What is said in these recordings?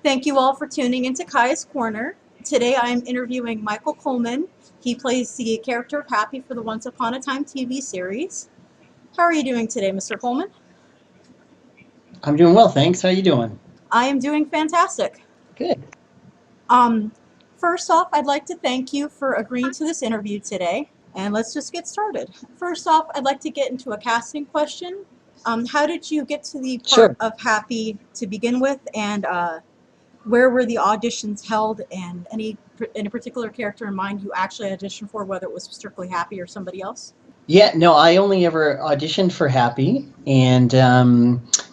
Thank you all for tuning into Kaya's Corner. Today I am interviewing Michael Coleman. He plays the character of Happy for the Once Upon a Time TV series. How are you doing today, Mr. Coleman? I'm doing well, thanks. How are you doing? I am doing fantastic. Good. First off, I'd like to thank you for agreeing to this interview today, and let's just get started. First off, I'd like to get into a casting question. How did you get to the part Sure. of Happy to begin with, and where were the auditions held, and any particular character in mind you actually auditioned for, whether it was strictly Happy or somebody else? Yeah, no, I only ever auditioned for Happy, and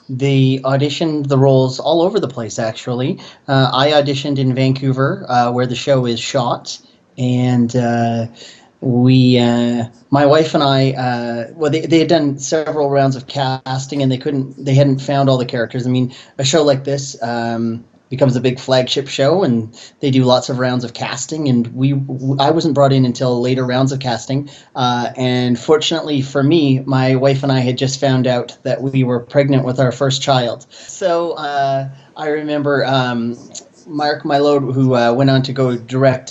they auditioned the roles all over the place, actually. I auditioned in Vancouver, where the show is shot, and my wife and I, well, they had done several rounds of casting, and they hadn't found all the characters. I mean, a show like this becomes a big flagship show, and they do lots of rounds of casting, and I wasn't brought in until later rounds of casting, and fortunately for me, my wife and I had just found out that we were pregnant with our first child. So I remember Mark Mylod, who went on to go direct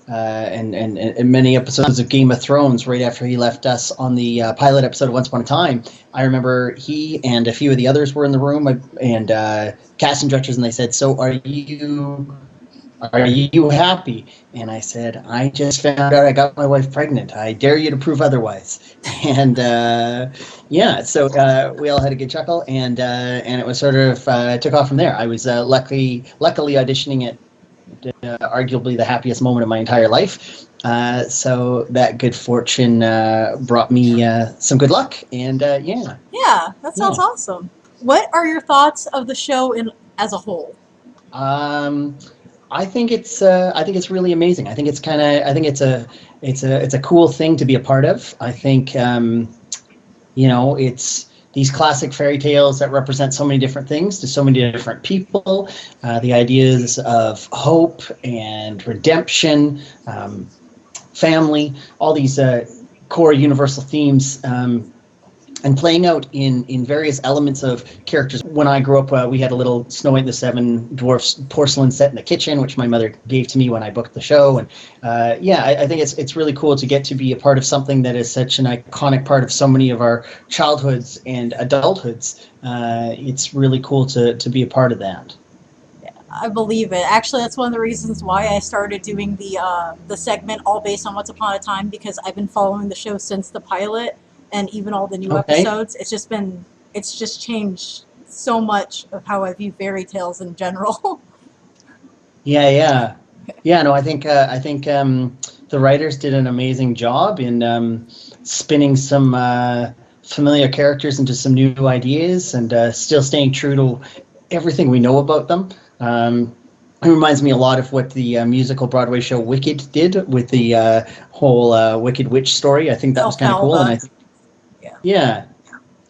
and many episodes of Game of Thrones right after he left us on the pilot episode of Once Upon a Time. I remember he and a few of the others were in the room, and casting directors, and they said, "So are you happy?" And I said, "I just found out I got my wife pregnant. I dare you to prove otherwise." And yeah, so we all had a good chuckle, and it was sort of took off from there. I was luckily auditioning at arguably the happiest moment of my entire life. So that good fortune brought me some good luck, and yeah. Yeah, that sounds awesome. What are your thoughts of the show as a whole? I think it's really amazing. I think it's a cool thing to be a part of. I think it's these classic fairy tales that represent so many different things to so many different people. The ideas of hope and redemption, family, all these core universal themes, and playing out in various elements of characters. When I grew up, we had a little Snow White and the Seven Dwarfs porcelain set in the kitchen, which my mother gave to me when I booked the show. And I think it's really cool to get to be a part of something that is such an iconic part of so many of our childhoods and adulthoods. It's really cool to be a part of that. I believe it. Actually, that's one of the reasons why I started doing the segment all based on Once Upon a Time, because I've been following the show since the pilot. And even all the new episodes, it's just changed so much of how I view fairy tales in general. Yeah. No, I think the writers did an amazing job in spinning some familiar characters into some new ideas, and still staying true to everything we know about them. It reminds me a lot of what the musical Broadway show Wicked did with the whole Wicked Witch story. I think that was kind of cool, and yeah,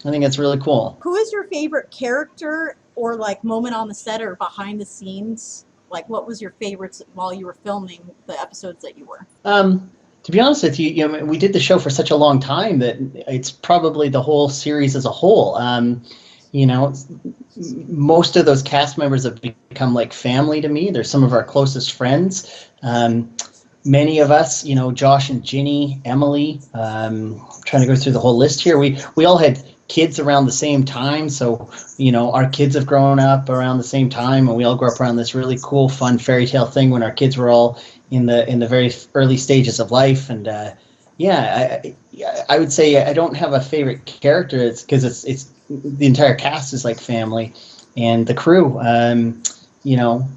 I think that's really cool. Who is your favorite character or moment on the set or behind the scenes? What was your favorites while you were filming the episodes that you were? To be honest with you, we did the show for such a long time that it's probably the whole series as a whole. Most of those cast members have become like family to me. They're some of our closest friends. Many of us, Josh and Ginny, Emily, trying to go through the whole list here. We all had kids around the same time. So, our kids have grown up around the same time, and we all grew up around this really cool, fun fairy tale thing when our kids were all in the very early stages of life. And I would say I don't have a favorite character. It's because it's the entire cast is like family, and the crew.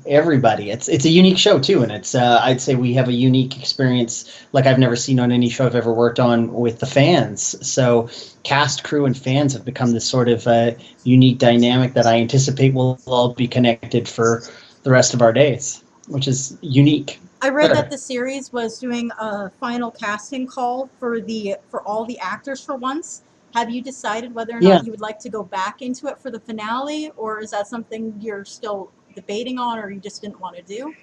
Everybody. It's a unique show too, and it's I'd say we have a unique experience like I've never seen on any show I've ever worked on with the fans. So cast, crew, and fans have become this sort of unique dynamic that I anticipate will all be connected for the rest of our days, which is unique. I read that the series was doing a final casting call for all the actors for once. Have you decided whether or not you would like to go back into it for the finale, or is that something you're still debating on, or you just didn't want to do?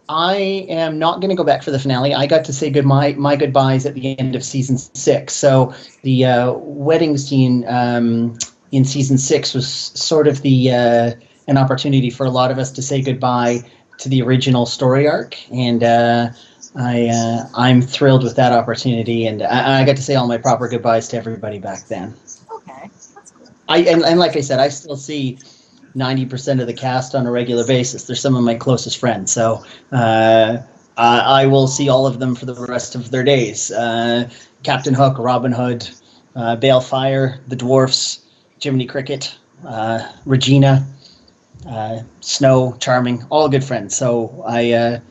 I am not going to go back for the finale. I got to say my goodbyes at the end of season 6. So the wedding scene in season 6 was sort of the an opportunity for a lot of us to say goodbye to the original story arc, and I'm thrilled with that opportunity, and I got to say all my proper goodbyes to everybody back then. Okay, that's cool. And like I said, I still see 90% of the cast on a regular basis. They're some of my closest friends, so I will see all of them for the rest of their days. Captain Hook, Robin Hood, Balefire, the Dwarfs, Jiminy Cricket, Regina, Snow, Charming, all good friends. So I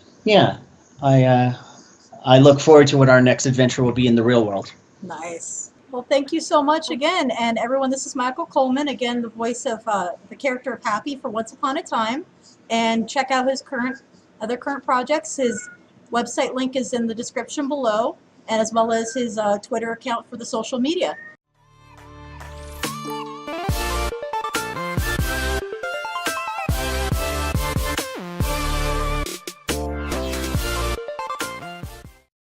look forward to what our next adventure will be in the real world. Nice. Well, thank you so much again. And everyone, this is Michael Coleman, again, the voice of the character of Happy for Once Upon a Time. And check out his other current projects. His website link is in the description below, and as well as his Twitter account for the social media.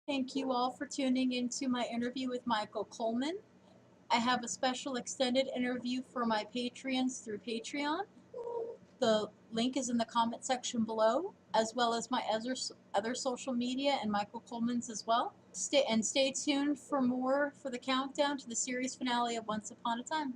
Thank you all for tuning into my interview with Michael Coleman. I have a special extended interview for my Patreons through Patreon. The link is in the comment section below, as well as my other social media and Michael Coleman's as well. Stay tuned for more for the countdown to the series finale of Once Upon a Time.